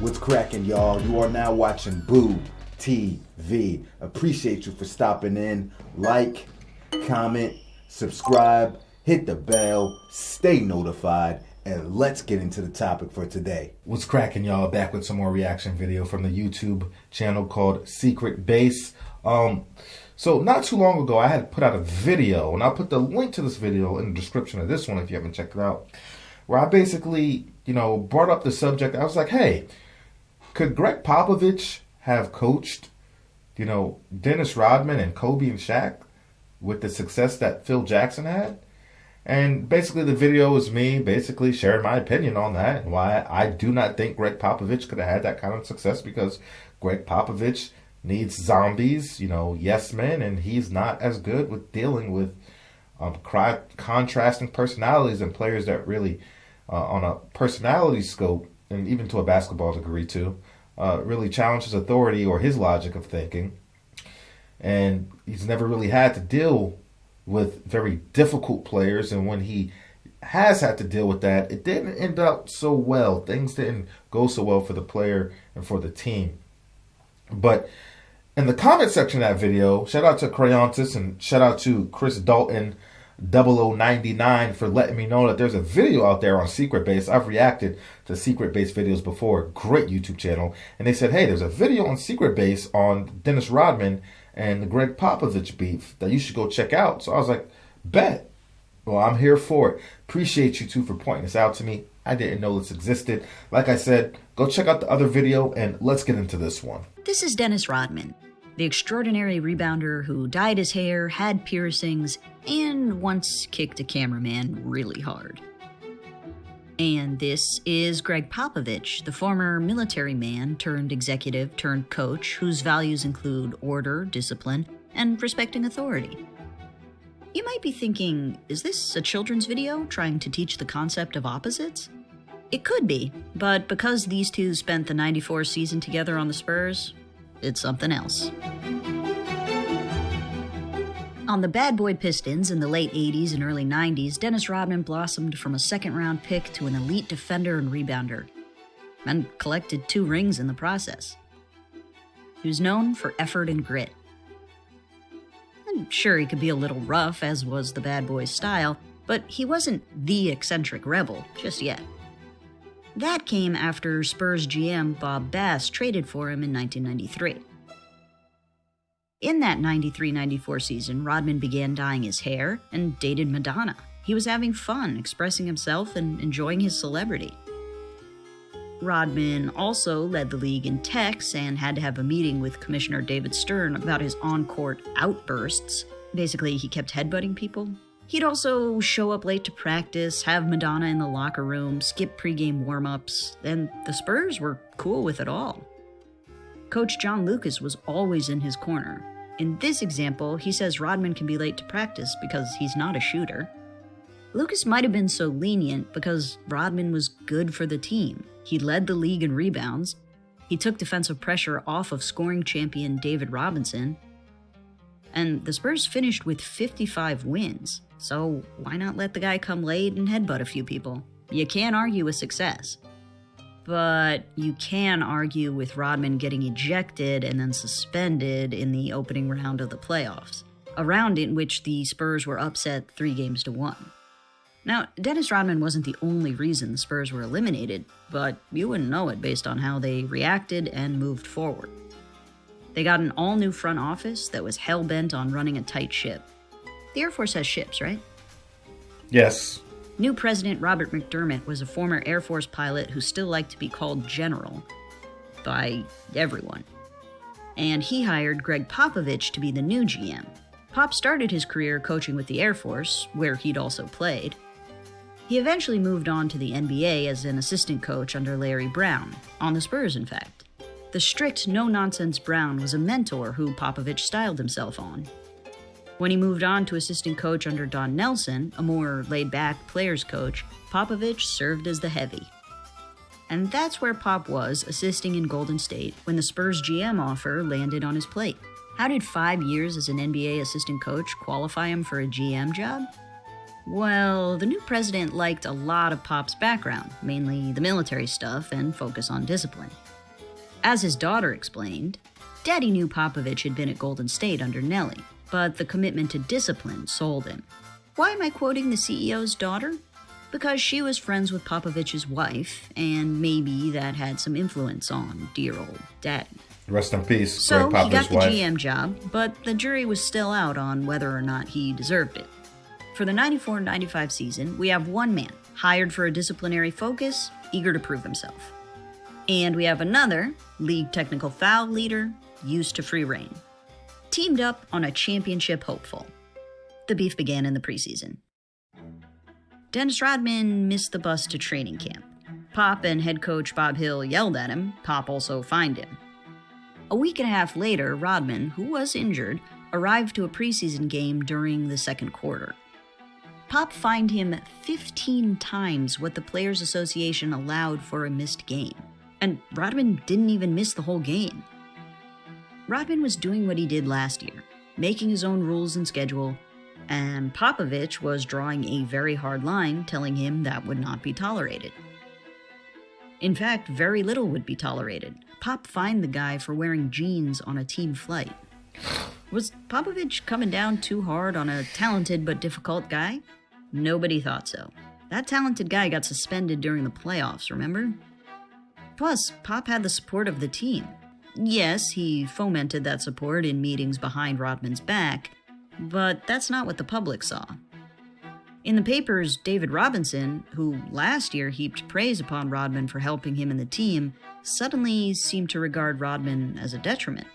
What's cracking, y'all? You are now watching Boo TV. Appreciate you for stopping in. Like, comment, subscribe, hit the bell, stay notified, and let's get into the topic for today. What's cracking, y'all? Back with some more reaction video from the YouTube channel called Secret Base. So not too long ago, I had put out a video, and I'll put the link to this video in the description of this one if you haven't checked it out, where I basically, brought up the subject. I was like, hey, could Gregg Popovich have coached, Dennis Rodman and Kobe and Shaq with the success that Phil Jackson had? And basically the video is me basically sharing my opinion on that and why I do not think Gregg Popovich could have had that kind of success, because Gregg Popovich needs zombies, yes men, and he's not as good with dealing with contrasting personalities and players that really, on a personality scope, and even to a basketball degree too, really challenge his authority or his logic of thinking. And he's never really had to deal with very difficult players, and when he has had to deal with that, it didn't end up so well. Things didn't go so well for the player and for the team. But in the comment section of that video, shout out to Crayontis and shout out to Chris Dalton 0099 for letting me know that there's a video out there on Secret Base. I've reacted to Secret Base videos before, great YouTube channel, and they said, hey, there's a video on Secret Base on Dennis Rodman and the Gregg Popovich beef that you should go check out. So I was like, bet. Well, I'm here for it. Appreciate you two for pointing this out to me. I didn't know this existed. Like I said, go check out the other video and let's get into this one. This is Dennis Rodman, the extraordinary rebounder who dyed his hair, had piercings, and once kicked a cameraman really hard. And this is Gregg Popovich, the former military man turned executive turned coach whose values include order, discipline, and respecting authority. You might be thinking, is this a children's video trying to teach the concept of opposites? It could be, but because these two spent the '94 season together on the Spurs, it's something else. On the Bad Boy Pistons in the late 80s and early 90s, Dennis Rodman blossomed from a second-round pick to an elite defender and rebounder, and collected 2 rings in the process. He was known for effort and grit. And sure, he could be a little rough, as was the Bad Boy's style, but he wasn't the eccentric rebel just yet. That came after Spurs GM Bob Bass traded for him in 1993. In that 93-94 season, Rodman began dyeing his hair and dated Madonna. He was having fun, expressing himself and enjoying his celebrity. Rodman also led the league in techs and had to have a meeting with Commissioner David Stern about his on-court outbursts. Basically, he kept headbutting people. He'd also show up late to practice, have Madonna in the locker room, skip pregame warm-ups, and the Spurs were cool with it all. Coach John Lucas was always in his corner. In this example, he says Rodman can be late to practice because he's not a shooter. Lucas might have been so lenient because Rodman was good for the team. He led the league in rebounds. He took defensive pressure off of scoring champion David Robinson. And the Spurs finished with 55 wins. So why not let the guy come late and headbutt a few people? You can't argue with success. But you can argue with Rodman getting ejected and then suspended in the opening round of the playoffs, a round in which the Spurs were upset 3-1. Now, Dennis Rodman wasn't the only reason the Spurs were eliminated, but you wouldn't know it based on how they reacted and moved forward. They got an all-new front office that was hell-bent on running a tight ship. The Air Force has ships, right? Yes. New President Robert McDermott was a former Air Force pilot who still liked to be called General by everyone. And he hired Gregg Popovich to be the new GM. Pop started his career coaching with the Air Force, where he'd also played. He eventually moved on to the NBA as an assistant coach under Larry Brown, on the Spurs in fact. The strict, no-nonsense Brown was a mentor who Popovich styled himself on. When he moved on to assistant coach under Don Nelson, a more laid-back players coach, Popovich served as the heavy. And that's where Pop was, assisting in Golden State, when the Spurs GM offer landed on his plate. How did 5 years as an NBA assistant coach qualify him for a GM job? Well, the new president liked a lot of Pop's background, mainly the military stuff and focus on discipline. As his daughter explained, Daddy knew Popovich had been at Golden State under Nelly, but the commitment to discipline sold him. Why am I quoting the CEO's daughter? Because she was friends with Popovich's wife, and maybe that had some influence on dear old Daddy. Rest in peace, So Greg he got Popovich's the wife. GM job, but the jury was still out on whether or not he deserved it. For the 94-95 season, we have one man, hired for a disciplinary focus, eager to prove himself. And we have another, league technical foul leader, used to free reign. Teamed up on a championship hopeful. The beef began in the preseason. Dennis Rodman missed the bus to training camp. Pop and head coach Bob Hill yelled at him. Pop also fined him. A week and a half later, Rodman, who was injured, arrived to a preseason game during the second quarter. Pop fined him 15 times what the Players Association allowed for a missed game. And Rodman didn't even miss the whole game. Rodman was doing what he did last year, making his own rules and schedule, and Popovich was drawing a very hard line, telling him that would not be tolerated. In fact, very little would be tolerated. Pop fined the guy for wearing jeans on a team flight. Was Popovich coming down too hard on a talented but difficult guy? Nobody thought so. That talented guy got suspended during the playoffs, remember? Plus, Pop had the support of the team. Yes, he fomented that support in meetings behind Rodman's back, but that's not what the public saw. In the papers, David Robinson, who last year heaped praise upon Rodman for helping him in the team, suddenly seemed to regard Rodman as a detriment.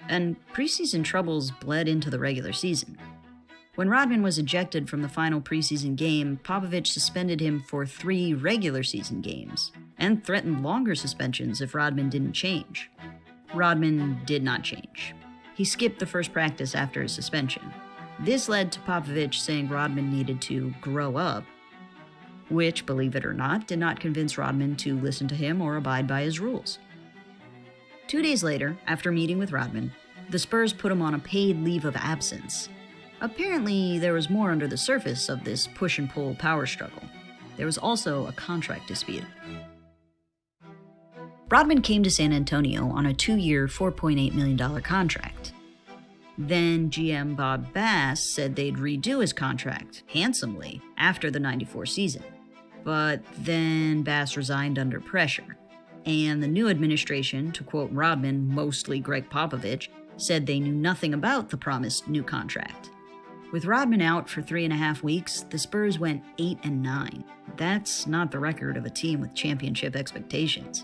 And preseason troubles bled into the regular season. When Rodman was ejected from the final preseason game, Popovich suspended him for 3 regular season games, and threatened longer suspensions if Rodman didn't change. Rodman did not change. He skipped the first practice after his suspension. This led to Popovich saying Rodman needed to grow up, which, believe it or not, did not convince Rodman to listen to him or abide by his rules. 2 days later, after meeting with Rodman, the Spurs put him on a paid leave of absence. Apparently, there was more under the surface of this push-and-pull power struggle. There was also a contract dispute. Rodman came to San Antonio on a 2-year, $4.8 million contract. Then GM Bob Bass said they'd redo his contract, handsomely, after the '94 season. But then Bass resigned under pressure, and the new administration, to quote Rodman, mostly Greg Popovich, said they knew nothing about the promised new contract. With Rodman out for 3.5 weeks, the Spurs went 8-9. That's not the record of a team with championship expectations.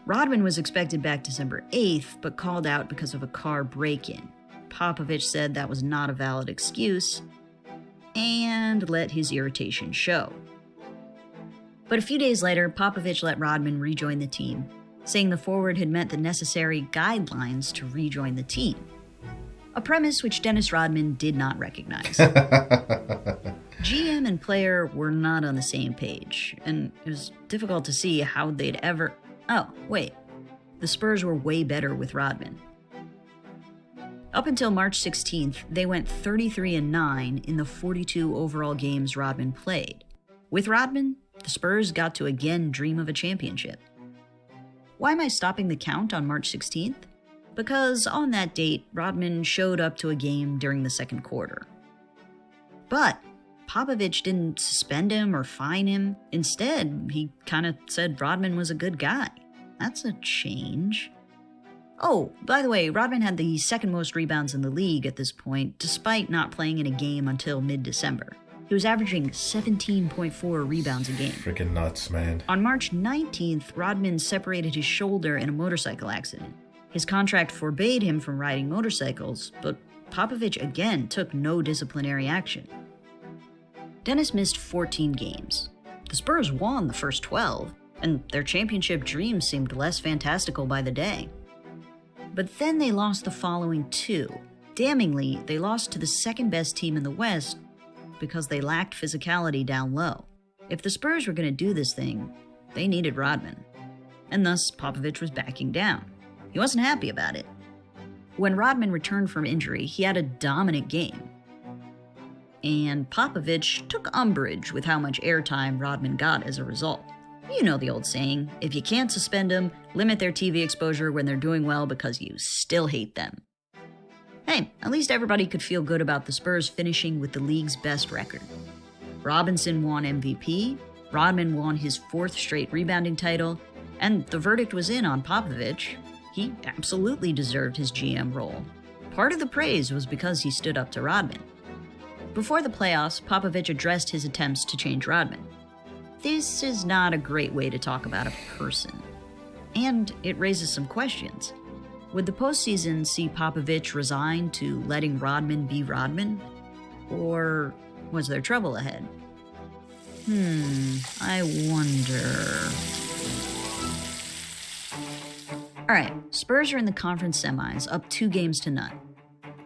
Rodman was expected back December 8th, but called out because of a car break-in. Popovich said that was not a valid excuse, and let his irritation show. But a few days later, Popovich let Rodman rejoin the team, saying the forward had met the necessary guidelines to rejoin the team. A premise which Dennis Rodman did not recognize. GM and player were not on the same page, and it was difficult to see how they'd ever... Oh, wait. The Spurs were way better with Rodman. Up until March 16th, they went 33-9 in the 42 overall games Rodman played. With Rodman, the Spurs got to again dream of a championship. Why am I stopping the count on March 16th? Because on that date, Rodman showed up to a game during the second quarter. But Popovich didn't suspend him or fine him. Instead, he kind of said Rodman was a good guy. That's a change. Oh, by the way, Rodman had the second most rebounds in the league at this point, despite not playing in a game until mid-December. He was averaging 17.4 rebounds a game. Freaking nuts, man. On March 19th, Rodman separated his shoulder in a motorcycle accident. His contract forbade him from riding motorcycles, but Popovich again took no disciplinary action. Dennis missed 14 games. The Spurs won the first 12, and their championship dreams seemed less fantastical by the day. But then they lost the following 2. Damningly, they lost to the second best team in the West because they lacked physicality down low. If the Spurs were going to do this thing, they needed Rodman. And thus, Popovich was backing down. He wasn't happy about it. When Rodman returned from injury, he had a dominant game. and Popovich took umbrage with how much airtime Rodman got as a result. You know the old saying, if you can't suspend them, limit their TV exposure when they're doing well because you still hate them. Hey, at least everybody could feel good about the Spurs finishing with the league's best record. Robinson won MVP, Rodman won his 4th straight rebounding title, and the verdict was in on Popovich. He absolutely deserved his GM role. Part of the praise was because he stood up to Rodman. Before the playoffs, Popovich addressed his attempts to change Rodman. This is not a great way to talk about a person. And it raises some questions. Would the postseason see Popovich resign to letting Rodman be Rodman? Or was there trouble ahead? I wonder. Alright, Spurs are in the conference semis, up 2-0.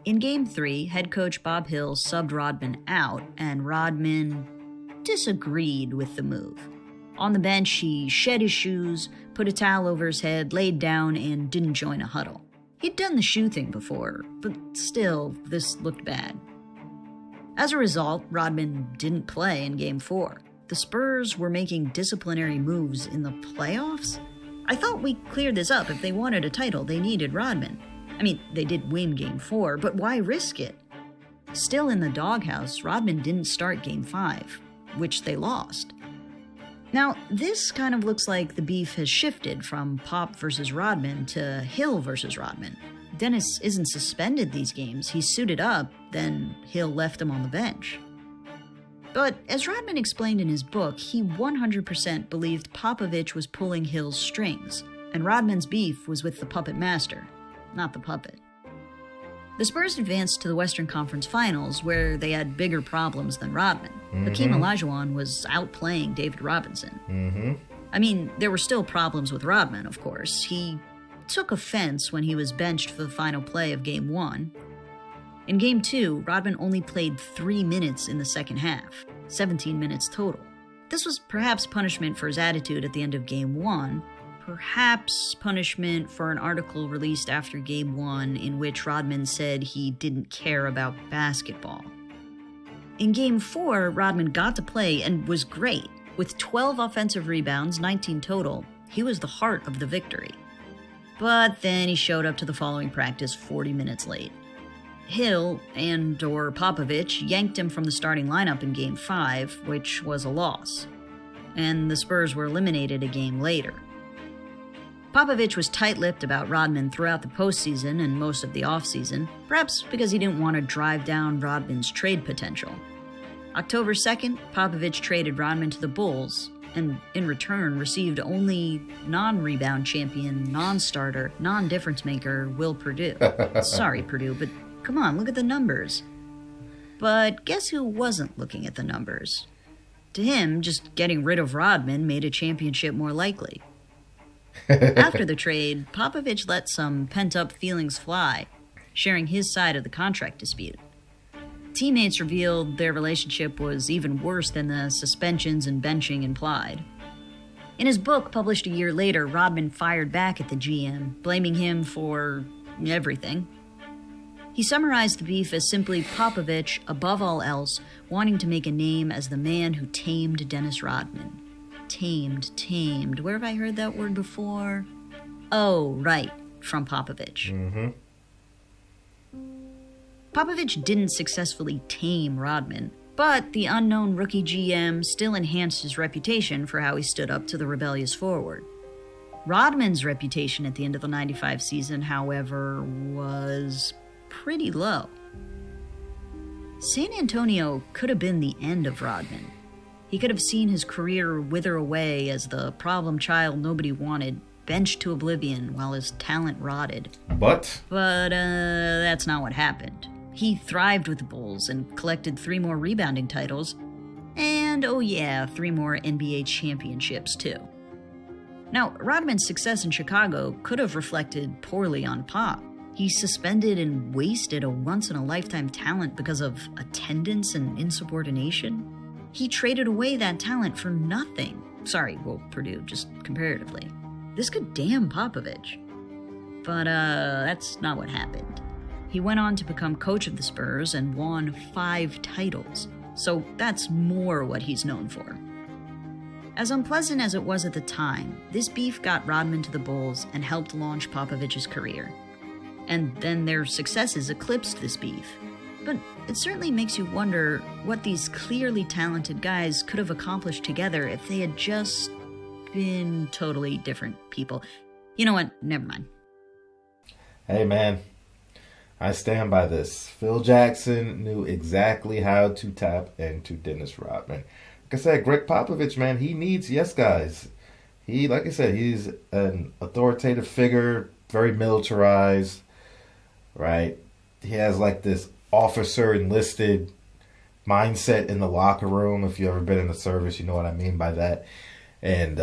In Game 3, head coach Bob Hill subbed Rodman out, and Rodman disagreed with the move. On the bench, he shed his shoes, put a towel over his head, laid down, and didn't join a huddle. He'd done the shoe thing before, but still, this looked bad. As a result, Rodman didn't play in Game 4. The Spurs were making disciplinary moves in the playoffs? I thought we cleared this up. If they wanted a title, they needed Rodman. I mean, they did win Game 4, but why risk it? Still in the doghouse, Rodman didn't start Game 5, which they lost. Now, this kind of looks like the beef has shifted from Pop versus Rodman to Hill versus Rodman. Dennis isn't suspended these games, he's suited up, then Hill left him on the bench. But as Rodman explained in his book, he 100% believed Popovich was pulling Hill's strings, and Rodman's beef was with the puppet master, not the puppet. The Spurs advanced to the Western Conference Finals, where they had bigger problems than Rodman. Hakeem Olajuwon was outplaying David Robinson. I mean, there were still problems with Rodman, of course. He took offense when he was benched for the final play of Game 1. In Game 2, Rodman only played 3 minutes in the second half, 17 minutes total. This was perhaps punishment for his attitude at the end of Game 1, perhaps punishment for an article released after Game 1 in which Rodman said he didn't care about basketball. In Game 4, Rodman got to play and was great. With 12 offensive rebounds, 19 total, he was the heart of the victory. But then he showed up to the following practice 40 minutes late. Hill and/or Popovich yanked him from the starting lineup in Game 5, which was a loss. And the Spurs were eliminated a game later. Popovich was tight-lipped about Rodman throughout the postseason and most of the offseason, perhaps because he didn't want to drive down Rodman's trade potential. October 2nd, Popovich traded Rodman to the Bulls, and in return received only non-rebound champion, non-starter, non-difference maker Will Perdue. Sorry, Perdue, but come on, look at the numbers. But guess who wasn't looking at the numbers? To him, just getting rid of Rodman made a championship more likely. After the trade, Popovich let some pent-up feelings fly, sharing his side of the contract dispute. Teammates revealed their relationship was even worse than the suspensions and benching implied. In his book, published a year later, Rodman fired back at the GM, blaming him for everything. He summarized the beef as simply Popovich, above all else, wanting to make a name as the man who tamed Dennis Rodman. Tamed. Where have I heard that word before? Oh, right, from Popovich. Popovich didn't successfully tame Rodman, but the unknown rookie GM still enhanced his reputation for how he stood up to the rebellious forward. Rodman's reputation at the end of the 95 season, however, was pretty low. San Antonio could have been the end of Rodman. He could have seen his career wither away as the problem child nobody wanted, benched to oblivion while his talent rotted. But that's not what happened. He thrived with the Bulls and collected 3 more rebounding titles, and 3 more NBA championships too. Now, Rodman's success in Chicago could have reflected poorly on Pop. He suspended and wasted a once-in-a-lifetime talent because of attendance and insubordination. He traded away that talent for nothing. Sorry, Purdue, just comparatively. This could damn Popovich. But that's not what happened. He went on to become coach of the Spurs and won 5 titles, so that's more what he's known for. As unpleasant as it was at the time, this beef got Rodman to the Bulls and helped launch Popovich's career. And then their successes eclipsed this beef. But it certainly makes you wonder what these clearly talented guys could have accomplished together if they had just been totally different people. You know what? Never mind. Hey, man. I stand by this. Phil Jackson knew exactly how to tap into Dennis Rodman. Like I said, Greg Popovich, man, he needs yes guys. Like I said, he's an authoritative figure, very militarized, right? He has like this officer enlisted mindset in the locker room. If you've ever been in the service, you know what I mean by that. And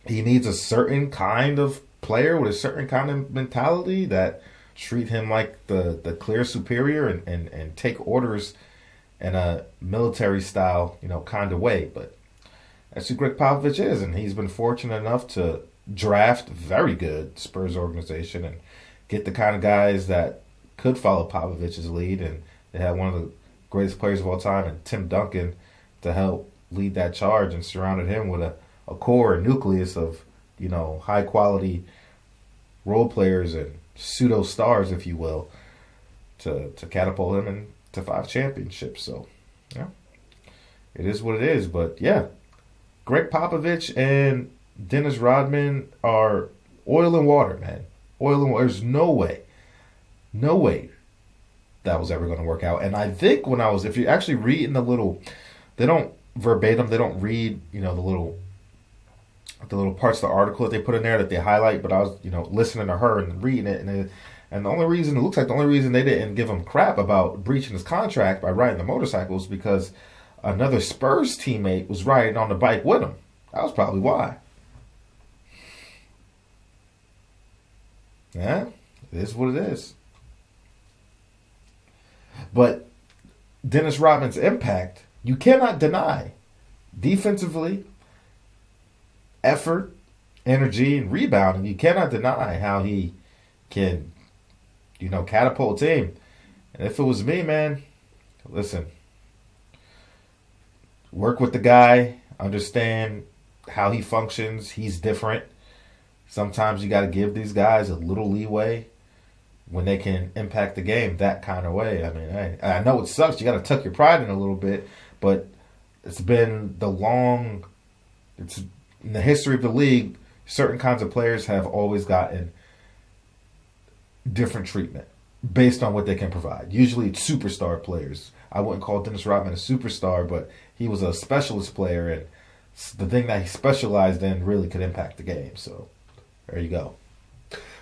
he needs a certain kind of player with a certain kind of mentality that treat him like the clear superior and take orders in a military style, kind of way. But that's who Greg Popovich is, and he's been fortunate enough to draft very good Spurs organization and get the kind of guys that could follow Popovich's lead. And they had one of the greatest players of all time, and Tim Duncan, to help lead that charge, and surrounded him with a core and nucleus of, high quality role players and pseudo stars, if you will, to catapult him into 5 championships. So, yeah, it is what it is. But yeah, Greg Popovich and Dennis Rodman are oil and water, man. Oil and water. There's no way that was ever going to work out. And I think if you actually read in the little, they don't verbatim, they don't read, the little parts of the article that they put in there that they highlight, but I was, listening to her and reading it, and the only reason they didn't give him crap about breaching his contract by riding the motorcycles because another Spurs teammate was riding on the bike with him. That was probably why. Yeah, it is what it is. But Dennis Rodman's impact, you cannot deny. Defensively, effort, energy, and rebounding, you cannot deny how he can, catapult a team. And if it was me, man, listen, work with the guy, understand how he functions. He's different. Sometimes you got to give these guys a little leeway when they can impact the game that kind of way. I mean, hey, I know it sucks. You got to tuck your pride in a little bit, but it's been in the history of the league, certain kinds of players have always gotten different treatment based on what they can provide. Usually it's superstar players. I wouldn't call Dennis Rodman a superstar, but he was a specialist player, and the thing that he specialized in really could impact the game. So there you go.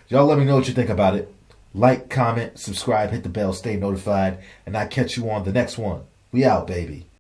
Y'all let me know what you think about it. Like, comment, subscribe, hit the bell, stay notified, and I'll catch you on the next one. We out, baby.